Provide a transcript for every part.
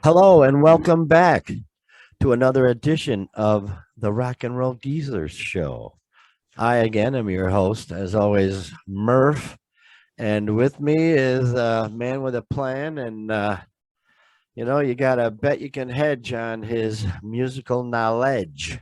Hello and welcome back to another edition of the RnRGzrs show. I again am your host, as always, Murph, and with me is a man with a plan. And you gotta bet you can hedge on his musical knowledge.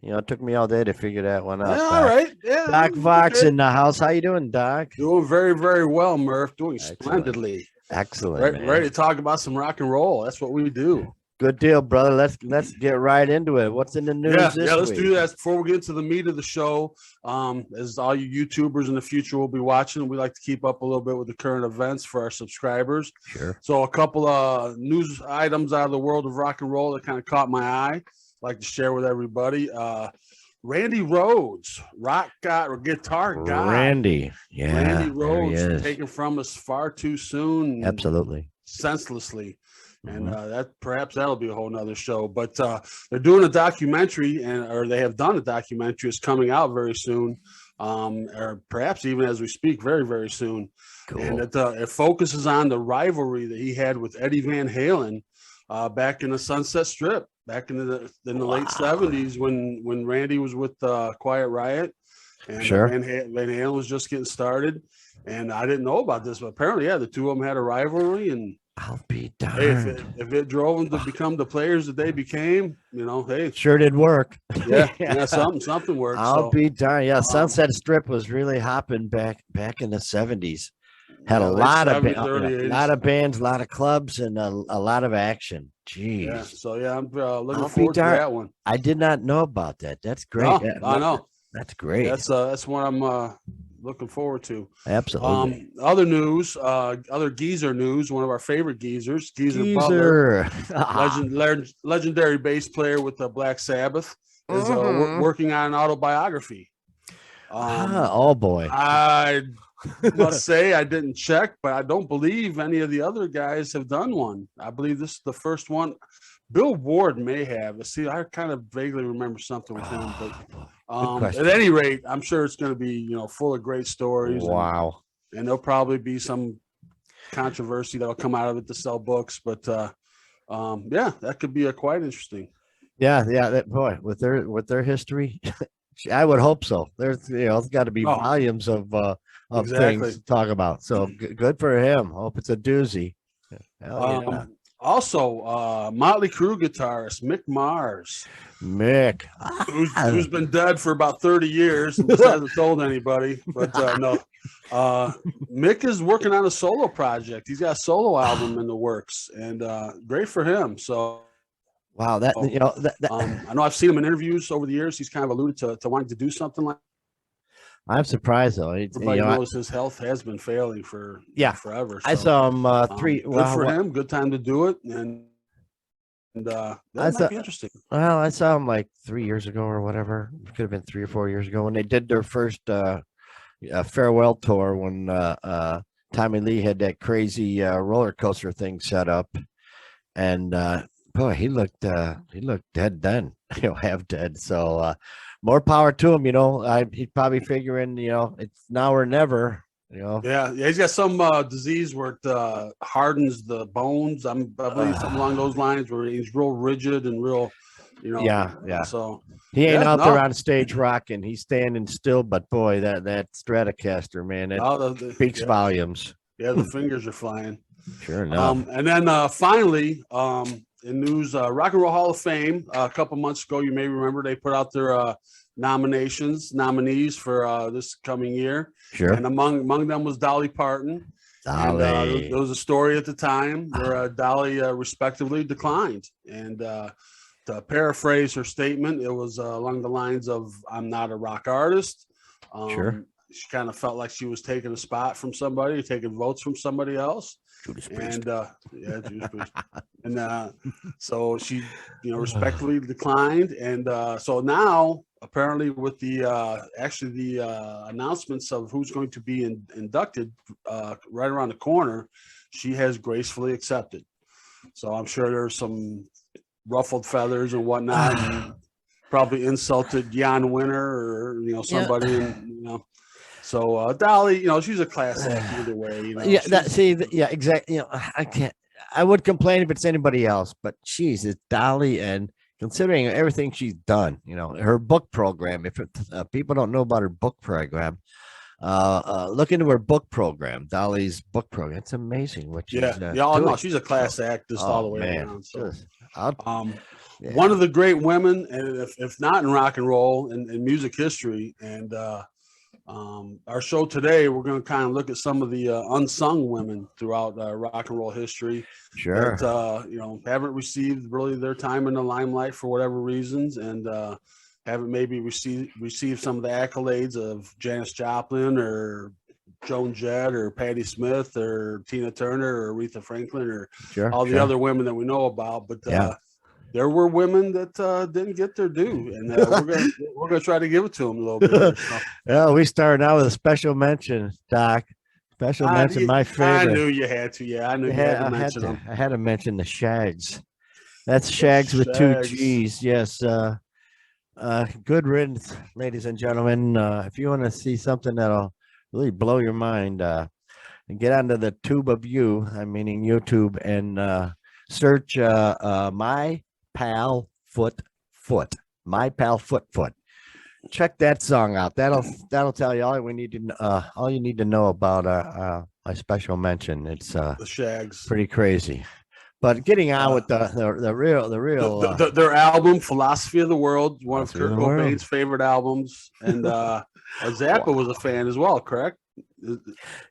It took me all day to figure that one out. Yeah, all Doc. right. Yeah, Doc Vox okay. in the house. How you doing, Doc? Doing very, very well, Murph. Doing Excellent. splendidly. Excellent, man. Ready to talk about some rock and roll. That's what we do. Good deal, brother. Let's get right into it. What's in the news Yeah, this let's week? do that before we get into the meat of the show. As all you YouTubers in the future will be watching, we like to keep up a little bit with the current events for our subscribers. Sure. So a couple of news items out of the world of rock and roll that kind of caught my eye. I'd like to share with everybody. Randy Rhoads, rock god or guitar god. Randy Rhoads taken from us far too soon. Absolutely. Senselessly. And that'll be a whole nother show. But they're doing a documentary, or they have done a documentary. It's coming out very soon, or perhaps even as we speak, very, very soon. Cool. And it focuses on the rivalry that he had with Eddie Van Halen back in the Sunset Strip, back in the late 70s when Randy was with Quiet Riot. And sure. Van Halen was just getting started. And I didn't know about this, but apparently, the two of them had a rivalry. And I'll be darned. If it drove them to become the players that they became, hey, sure did work. Yeah, something worked. I'll be darned. Yeah, Sunset Strip was really hopping back in the 70s. Had a lot of bands, a lot of clubs, and a lot of action. Jeez. Yeah, so I'm looking forward to that one. I did not know about that. That's great. I know. That's great. That's what I'm looking forward to. Absolutely. Other news, other geezer news. One of our favorite geezers, Geezer Butler, legendary bass player with the Black Sabbath, is working on an autobiography. Oh boy! I must say I didn't check, but I don't believe any of the other guys have done one. I believe this is the first one. Bill Ward may have. See, I kind of vaguely remember something with him, but at any rate, I'm sure it's going to be full of great stories. Wow! And there'll probably be some controversy that'll come out of it to sell books, but that could be quite interesting. Yeah, that boy with their history, I would hope so. There's it's got to be volumes of things to talk about. So good for him. Hope it's a doozy. Also, Motley Crue guitarist Mick Mars, who's been dead for about 30 years and hasn't told anybody. But no, Mick is working on a solo project. He's got a solo album in the works, and great for him. So, wow, I know I've seen him in interviews over the years. He's kind of alluded to wanting to do something like. I'm surprised though. Everybody knows his health has been failing for forever. So, I saw him good for him. Good time to do it, and that might be interesting. Well, I saw him like 3 years ago or whatever. It could have been 3 or 4 years ago when they did their first farewell tour when Tommy Lee had that crazy roller coaster thing set up, and boy, he looked dead then. Half dead. So. More power to him, he's probably figuring, it's now or never, Yeah, he's got some disease where it hardens the bones. I believe something along those lines where he's real rigid and real, Yeah. So he ain't out there on stage rocking. He's standing still, but boy, that Stratocaster, man, that speaks volumes. Yeah, the fingers are flying. Sure enough. And then finally, in news, Rock and Roll Hall of Fame, a couple months ago, you may remember they put out their nominees for this coming year. Sure. And among them was Dolly Parton. Dolly. And, there was a story at the time where Dolly respectively declined. And to paraphrase her statement, it was along the lines of, "I'm not a rock artist." Sure. She kind of felt like she was taking a spot from somebody, taking votes from somebody else. And Judas Priest. And so she, respectfully declined. And so now, apparently, with the announcements of who's going to be inducted right around the corner, she has gracefully accepted. So I'm sure there's some ruffled feathers and whatnot. And probably insulted Jan Winter or somebody, and So Dolly, she's a class act either way. exactly. I can't. I would complain if it's anybody else, but geez, it's Dolly, and considering everything she's done, her book program. If people don't know about her book program, look into her book program, Dolly's book program. It's amazing what she's doing. No, she's a class act just all the way around. So, one of the great women, and if not in rock and roll, in music history, and our show today, we're going to kind of look at some of the unsung women throughout rock and roll history. Sure. That, haven't received really their time in the limelight for whatever reasons, and haven't maybe received some of the accolades of Janis Joplin or Joan Jett or Patti Smith or Tina Turner or Aretha Franklin or all the other women that we know about. But there were women that didn't get their due, and we're gonna try to give it to them a little bit here, so. Yeah, we started out with a special mention, Doc. Special mention, my favorite. I knew you had to. Yeah, I knew you had to mention them. I had to mention the Shags. That's Shags with 2 G's. Yes. Good riddance, ladies and gentlemen. If you want to see something that'll really blow your mind, and get onto the tube of you, I'm meaning YouTube, and search My Pal Foot. My Pal Foot. Check that song out. That'll tell you all you need to know about my special mention. It's the Shags. Pretty crazy. But getting on with the real their album Philosophy of the World, one of Kurt Cobain's favorite albums, and Zappa was a fan as well, correct?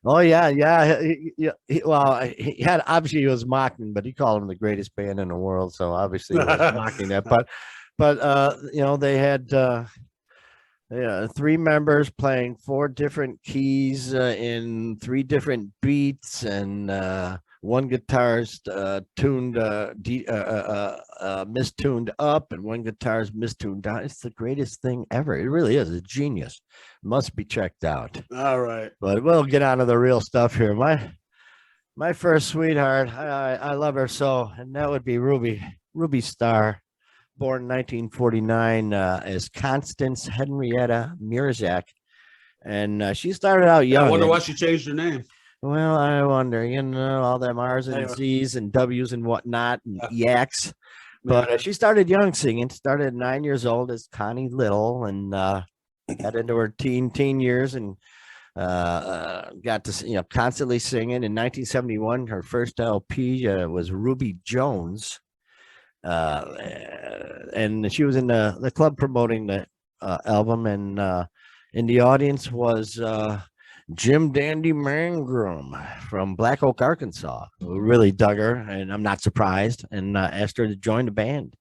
Oh yeah. He had, obviously he was mocking, but he called him the greatest band in the world, so obviously he was mocking that. But they had 3 members playing 4 different keys in 3 different beats, and one guitarist tuned mistuned up, and one guitarist mistuned down. It's the greatest thing ever. It really is a genius. Must be checked out. All right, but we'll get on to the real stuff here. My first sweetheart, I love her so, and that would be Ruby Starr, born in 1949 as Constance Henrietta Mirzak, and she started out young. I wonder why she changed her name. Well, I wonder, all them R's and Z's and W's and whatnot and yaks. But she started young singing, started at 9 years old as Connie Little, and got into her teen years, and got to, constantly singing. In 1971, her first LP was Ruby Jones. And she was in the club promoting the album, and in the audience was Jim Dandy Mangrum from Black Oak, Arkansas, who really dug her, and I'm not surprised, and asked her to join the band.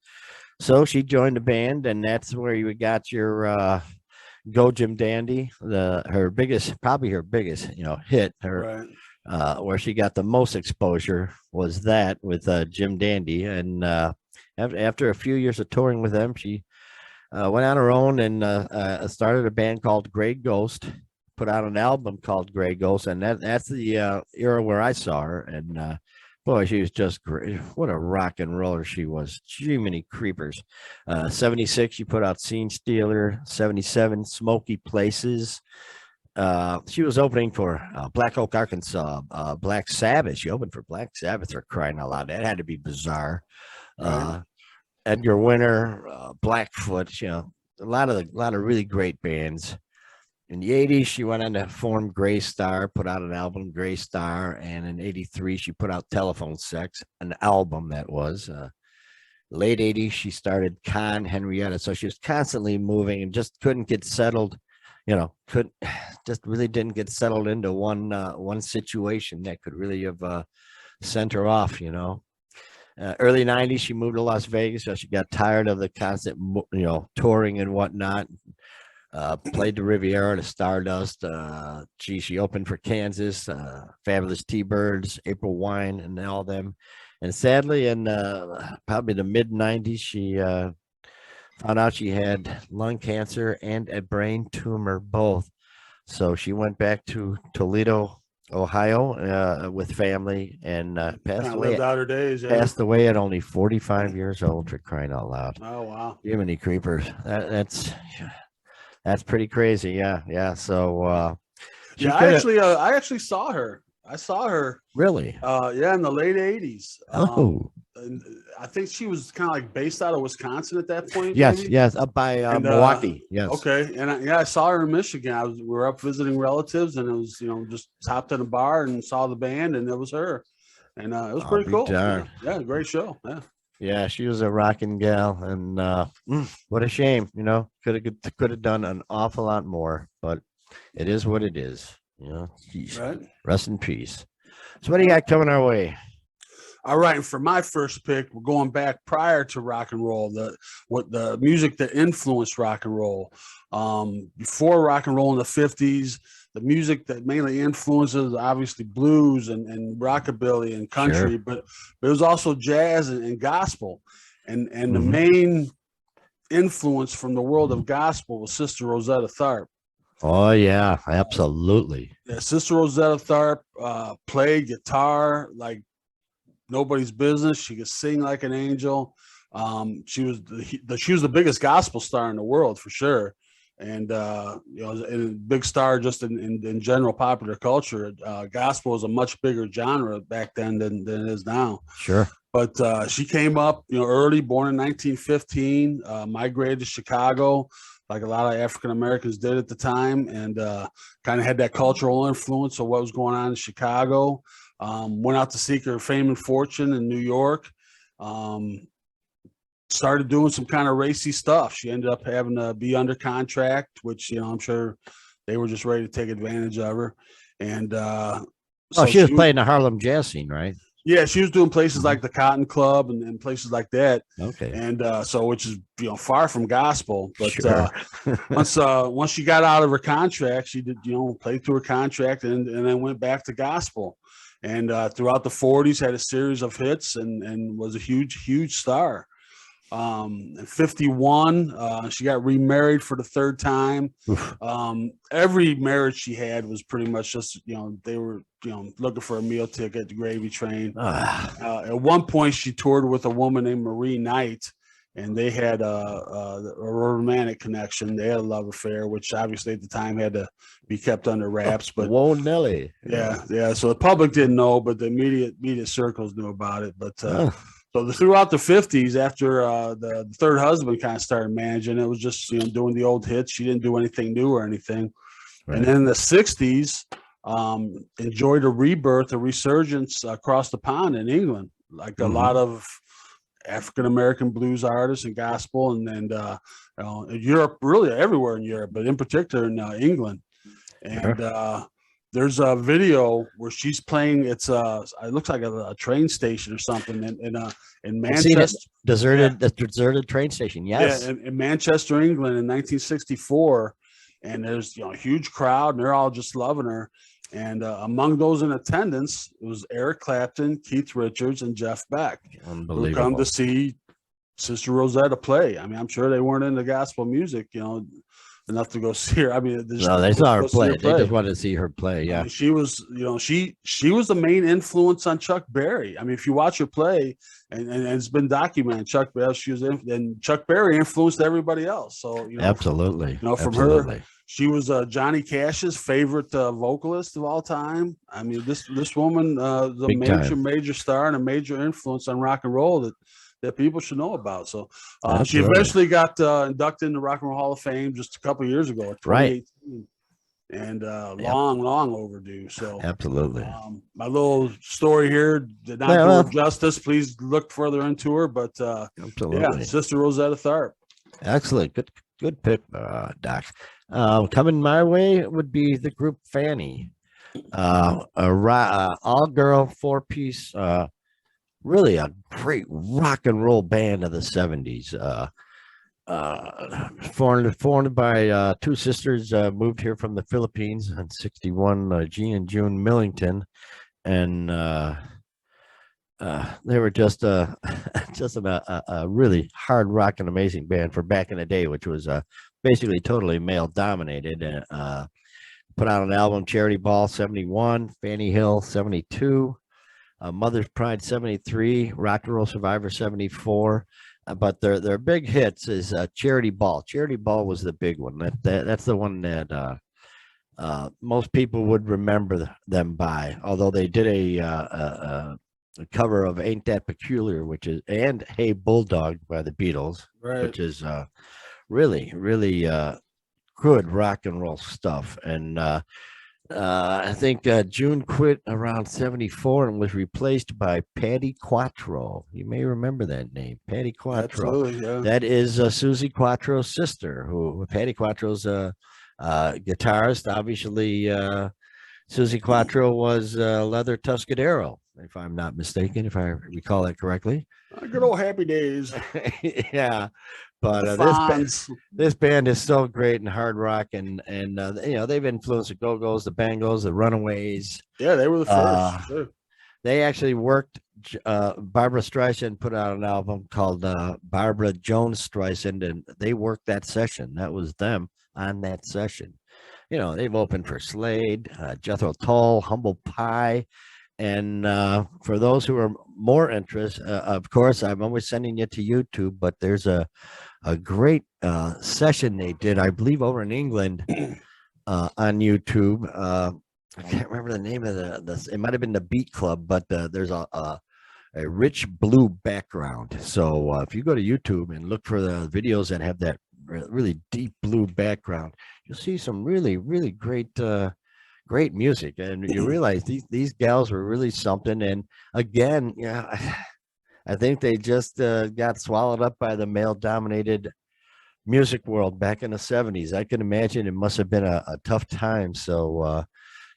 So she joined the band, and that's where you got your Go Jim Dandy, her biggest hit, where she got the most exposure was that with Jim Dandy. And after a few years of touring with them, she went on her own and started a band called Grey Ghost, put out an album called Grey Ghost, and that's the era where I saw her. And boy, she was just great. What a rock and roller she was. Gee, many creepers. 76, she put out Scene Stealer. 77, Smoky Places. She was opening for Black Oak, Arkansas, Black Sabbath. She opened for Black Sabbath, for crying out loud. That had to be bizarre. Edgar Winter, Blackfoot, a lot of really great bands. In the 80s, she went on to form Gray Star, put out an album, Gray Star, and in 83, she put out Telephone Sex, an album that was. Late 80s, she started Con Henrietta, so she was constantly moving and just couldn't get settled, really didn't get settled into one situation that could really have sent her off, Early 90s, she moved to Las Vegas, so she got tired of the constant, touring and whatnot. Played the Riviera, the Stardust. She opened for Kansas, Fabulous T-Birds, April Wine, and all them. And sadly, in probably the mid 90s, she found out she had lung cancer and a brain tumor, both. So she went back to Toledo, Ohio, with family, and passed away. Lived out her days. Yeah. Passed away at only 45 years old, for crying out loud. Oh wow! Jiminy creepers. That's pretty crazy. Yeah. So I actually saw her I saw her. Really? Yeah, in the late 80s. Oh. And I think she was kind of like based out of Wisconsin at that point. Yes, maybe? yes, up by Milwaukee. Yes. Okay, and I saw her in Michigan. We were up visiting relatives, and it was just stopped at a bar and saw the band, and it was her, and it was pretty cool. Yeah, great show. Yeah. Yeah, she was a rocking gal, and what a shame. Could have done an awful lot more, but it is what it is. Geez. Right. Rest in peace. So what do you got coming our way? All right, and for my first pick, we're going back prior to rock and roll. The music that influenced rock and roll. Before rock and roll in the 50s, the music that mainly influences obviously blues and rockabilly and country, Sure. but it was also jazz and gospel. And the main influence from the world of gospel was Sister Rosetta Tharpe. Oh yeah, absolutely. Yeah, Sister Rosetta Tharpe played guitar like nobody's business. She could sing like an angel. She was the biggest gospel star in the world for sure, and a big star just in general popular culture. Gospel was a much bigger genre back then than it is now. Sure. But she came up, early, born in 1915, migrated to Chicago, like a lot of African Americans did at the time, and kind of had that cultural influence of what was going on in Chicago. Went out to seek her fame and fortune in New York. Started doing some kind of racy stuff. She ended up having to be under contract, which I'm sure they were just ready to take advantage of her. And so she was playing the Harlem jazz scene, right? Yeah, she was doing places like the Cotton Club and places like that. Okay. And so, which is far from gospel, but sure. once she got out of her contract, she did played through her contract and then went back to gospel. And throughout the 40s, had a series of hits and was a huge star. In 51, she got remarried for the third time. Every marriage she had was pretty much just, they were, looking for a meal ticket, the gravy train. At one point, she toured with a woman named Marie Knight, and they had a romantic connection. They had a love affair, which obviously at the time had to be kept under wraps. But whoa, Nelly. Yeah. So the public didn't know, but the media circles knew about it. But so throughout the 50s, after the third husband kind of started managing, it was just doing the old hits. She didn't do anything new or anything. Right. And then in the 60s, enjoyed a rebirth, a resurgence across the pond in England, like a lot of African American blues artists and gospel, and Europe, really everywhere in Europe, but in particular in England. And there's a video where she's playing. It looks like a train station or something in Manchester. Deserted train station. Yes. Yeah, in Manchester, England, in 1964, and there's a huge crowd, and they're all just loving her. And among those in attendance, it was Eric Clapton, Keith Richards, and Jeff Beck, who come to see Sister Rosetta play. I mean, I'm sure they weren't into gospel music, enough to go see her. I mean, they saw her play. They just wanted to see her play. Yeah, I mean, she was, she was the main influence on Chuck Berry. I mean, if you watch her play, and it's been documented, Chuck Berry influenced everybody else. So absolutely, from her. She was Johnny Cash's favorite vocalist of all time. I mean, this woman is a major star and a major influence on rock and roll that people should know about. So she eventually got inducted in the Rock and Roll Hall of Fame just a couple of years ago, 2018, and long overdue. So absolutely, my little story here did not do her justice. Please look further into her, but absolutely, Sister Rosetta Tharpe. Excellent, good pick, Doc. Coming my way would be the group Fanny, all-girl 4-piece, really a great rock and roll band of the 70s. Formed by two sisters, moved here from the Philippines in 61, Jean and June Millington, and they were just a really hard rock and amazing band for back in the day, which was basically totally male dominated. And put out an album, Charity Ball 71, Fanny Hill 72, Mother's Pride 73, Rock and Roll Survivor 74. But their big hits is Charity Ball. Charity Ball was the big one. That's the one that most people would remember them by, although they did a cover of "Ain't That Peculiar," which is and "Hey Bulldog" by the Beatles, Right. which is really, really good rock and roll stuff. And I think June quit around 74 and was replaced by Patty Quattro. You may remember that name, Patty Quattro. Absolutely, yeah. That is Susie Quattro's sister, who Patty Quattro's guitarist. Obviously, Susie Quattro was Leather Tuscadero, if I'm not mistaken, if I recall that correctly. Good old happy days. Yeah. But this band is so great in hard rock, and you know, they've influenced the Go-Go's, the Bangles, the Runaways. Yeah, they were the first. Sure. They actually worked. Barbara Streisand put out an album called Barbara Jones Streisand, and they worked that session. That was them on that session. You know, they've opened for Slade, Jethro Tull, Humble Pie. And for those who are more interested, of course, I'm always sending you to YouTube, but there's a great session they did, I believe, over in England on YouTube. I can't remember the name of the it might have been the Beat Club, but there's a rich blue background. So if you go to YouTube and look for the videos that have that really deep blue background, you'll see some really, really great great music, and you realize these gals were really something. And again, yeah, I think they just got swallowed up by the male dominated music world back in the 70s. I can imagine it must have been a tough time. So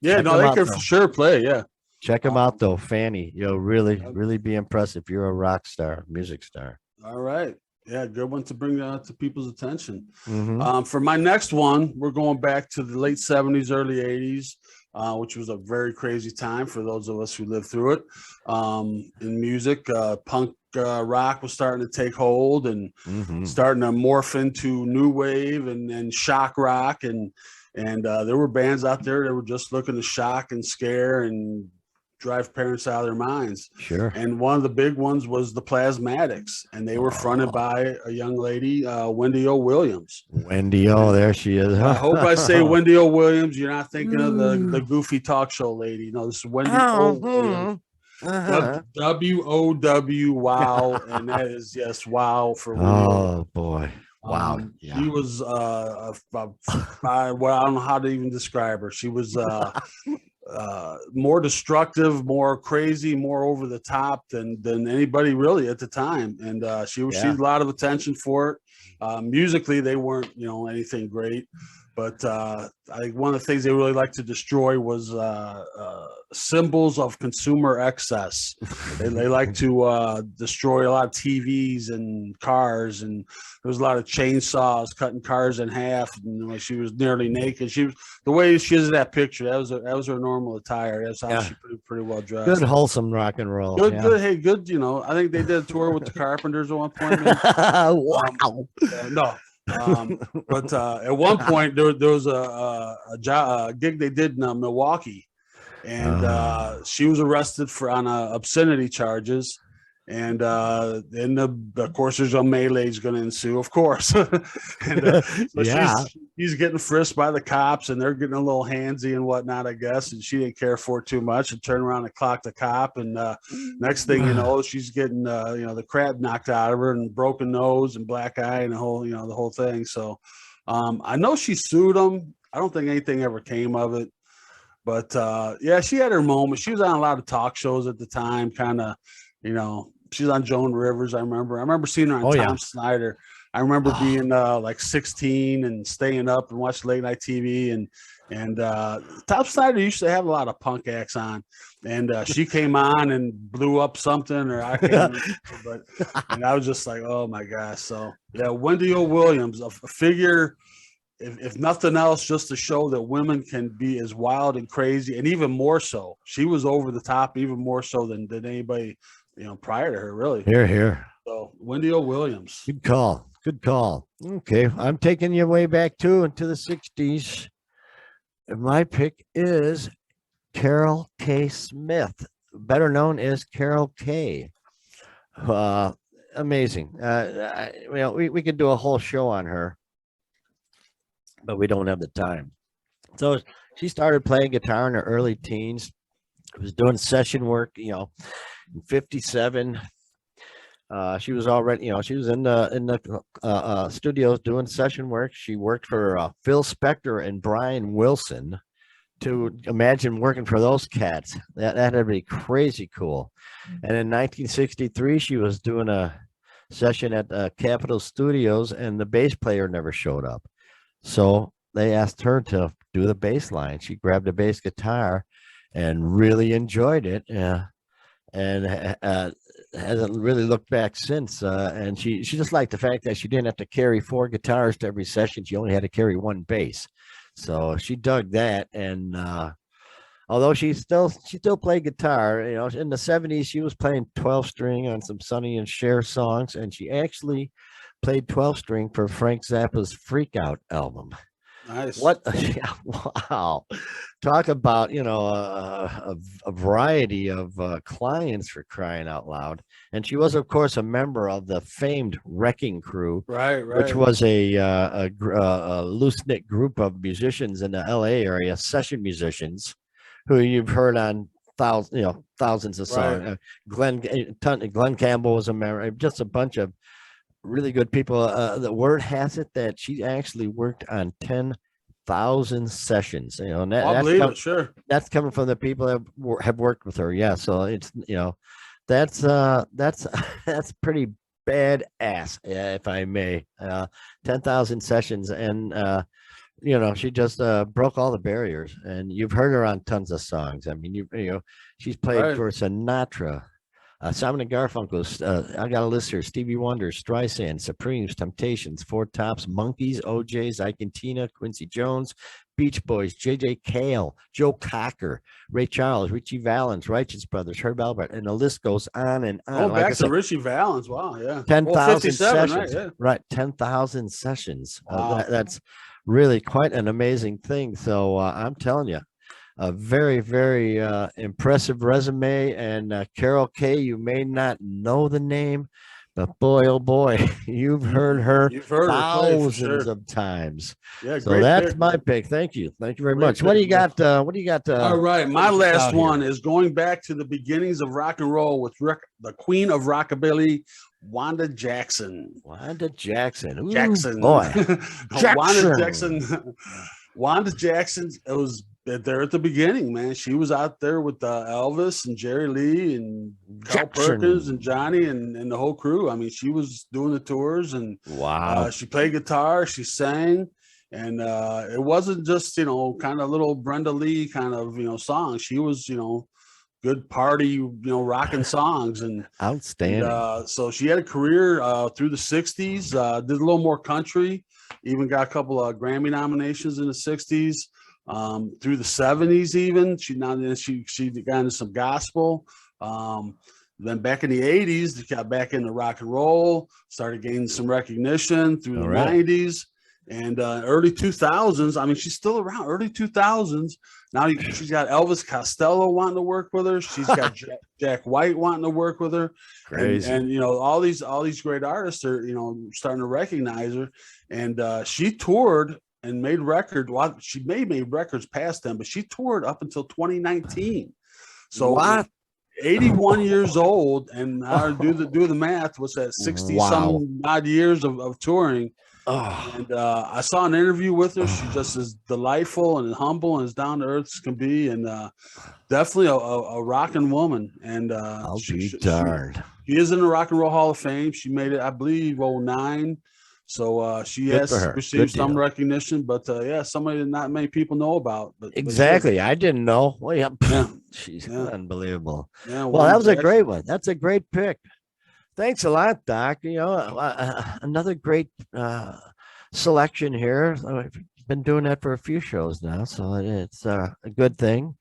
yeah, no, they can for sure play. Yeah, check them out though, Fanny. You'll really be impressed if you're a rock star, music star. All right. Yeah, good one to bring to people's attention. Mm-hmm. For my next one, we're going back to the late 70s, early 80s, which was a very crazy time for those of us who lived through it. In music, punk rock was starting to take hold and starting to morph into new wave and shock rock. And there were bands out there that were just looking to shock and scare and drive parents out of their minds. Sure. And one of the big ones was the Plasmatics, and they were fronted by a young lady, Wendy O Williams. Wendy O, there she is. I hope I say Wendy O Williams. You're not thinking of the goofy talk show lady. No, this is Wendy O Williams. WOW, wow. And that is, yes, wow for Wendy. Oh boy. Wow. Yeah. She was well, I don't know how to even describe her. She was more destructive, more crazy, more over the top than anybody really at the time. And she received a lot of attention for it. Musically, they weren't, anything great. But I think one of the things they really liked to destroy was symbols of consumer excess. They like to destroy a lot of TVs and cars, and there was a lot of chainsaws cutting cars in half. And she was nearly naked. She was the way she is in that picture. That was her normal attire. That's how she pretty well dressed. Good wholesome rock and roll. Good. Hey, good. I think they did a tour with the Carpenters at one point. Wow. No. But at one point there was a gig they did in Milwaukee, and she was arrested on obscenity charges, and then of course there's a melee is going to ensue, of course. And she's getting frisked by the cops, and they're getting a little handsy and whatnot, I guess, and she didn't care for it too much, and turned around and clocked the cop, and next thing you know, she's getting the crap knocked out of her, and broken nose and black eye and the whole thing. So I know she sued him. I don't think anything ever came of it, but she had her moment. She was on a lot of talk shows at the time, kind of, she's on Joan Rivers. I remember seeing her on Tom Snyder. I remember being like 16 and staying up and watching late night TV, and Tom Snyder used to have a lot of punk acts on, and she came on and blew up something, or I can't remember, and I was just like, oh my gosh. So yeah, Wendy O Williams, a figure, if nothing else, just to show that women can be as wild and crazy, and even more so. She was over the top, even more so than anybody prior to her, really. Here. So Wendy O Williams. Good call. Okay, I'm taking you way back too into the 60s. My pick is Carol K. Smith, better known as Carol K. Amazing. We could do a whole show on her, but we don't have the time. So She started playing guitar in her early teens. Was doing session work, in 57. She was already, she was in the studios doing session work. She worked for Phil Spector and Brian Wilson. To imagine working for those cats, that'd be crazy cool. And in 1963, she was doing a session at Capitol Studios, and the bass player never showed up. So they asked her to do the bass line. She grabbed a bass guitar and really enjoyed it, and hasn't really looked back since. And she just liked the fact that she didn't have to carry 4 guitars to every session. She only had to carry 1 bass. So she dug that. And although she still played guitar, in the 70s, she was playing 12 string on some Sonny and Cher songs, and she actually played 12 string for Frank Zappa's Freak Out album. Nice. What? Yeah, wow. Talk about, a variety of clients, for crying out loud. And she was, of course, a member of the famed Wrecking Crew, Right. which was a loose-knit group of musicians in the LA area, session musicians, who you've heard on thousands of songs. Right. Glenn Campbell was a member, just a bunch of really good people. The word has it that she actually worked on 10,000 sessions. And I believe it. Sure. That's coming from the people that have worked with her. Yeah, so it's that's pretty badass, if I may. 10,000 sessions, and she just broke all the barriers. And you've heard her on tons of songs. I mean, she's played for Sinatra, Simon and Garfunkel's, I got a list here: Stevie Wonder, Streisand, Supremes, Temptations, Four Tops, Monkees, OJ's, Ike and Tina, Quincy Jones, Beach Boys, J.J. Cale, Joe Cocker, Ray Charles, Richie Valens, Righteous Brothers, Herb Alpert, and the list goes on and on. Oh, back to Richie Valens. Wow, yeah. 10,000 sessions. Right, yeah. Right, 10,000 sessions. Wow. That's really quite an amazing thing. So I'm telling you, a very, very impressive resume. And Carol Kay, you may not know the name, but boy, oh boy, you've heard her thousands of times. Yeah, so that's my pick. Thank you very much. What do you got? All right, my last one is going back to the beginnings of rock and roll with the Queen of Rockabilly, Wanda Jackson. Wanda Jackson. Ooh, Jackson. Boy. Wanda Jackson. It was there at the beginning, man. She was out there with Elvis and Jerry Lee and Carl Perkins and Johnny and the whole crew. I mean, she was doing the tours, and wow, she played guitar, she sang, and it wasn't just kind of little Brenda Lee kind of songs. She was good party rocking songs, and outstanding. And, so she had a career through the 60s, did a little more country, even got a couple of Grammy nominations in the 60s. Through the 70s, even she got into some gospel. Then back in the 80s, they got back into rock and roll, started gaining some recognition through the 90s and early 2000s. I mean, she's still around. Early 2000s. Now she's got Elvis Costello wanting to work with her. She's got Jack White wanting to work with her. Crazy. And all these great artists are starting to recognize her. And she toured and made records. Well, she made records past them, but she toured up until 2019. So what? 81 years old, and do the math. What's that? 60 some odd years of touring. Oh. And I saw an interview with her. She just is delightful and humble and as down to earth as can be, and definitely a rocking woman. And I'll be darned. She is in the Rock and Roll Hall of Fame. She made it, I believe, 2009. So she has received some recognition, but somebody that not many people know about. But exactly, I didn't know. Well, yeah. She's unbelievable. Yeah, well, that was a great one. That's a great pick. Thanks a lot, Doc. Another great selection here. I've been doing that for a few shows now, so it's a good thing.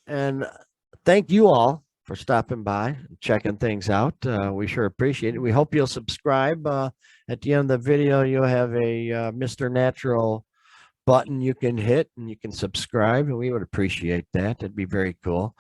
And thank you all for stopping by, checking things out. We sure appreciate it. We hope you'll subscribe. At the end of the video, you'll have a Mr. Natural button you can hit, and you can subscribe, and we would appreciate that. That'd be very cool.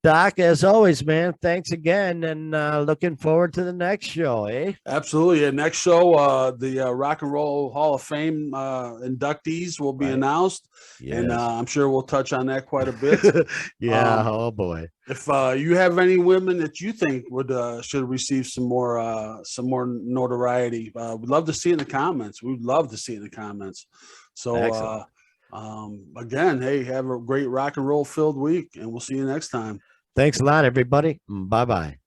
Doc, as always, man, thanks again, and looking forward to the next show, eh? Absolutely. And next show, the Rock and Roll Hall of Fame inductees will be announced. Yes. And I'm sure we'll touch on that quite a bit. Yeah. Oh boy. If you have any women that you think would should receive some more notoriety, we'd love to see it in the comments. We'd love to see it in the comments. So again, hey, have a great rock and roll filled week, and we'll see you next time. Thanks a lot, everybody. Bye-bye.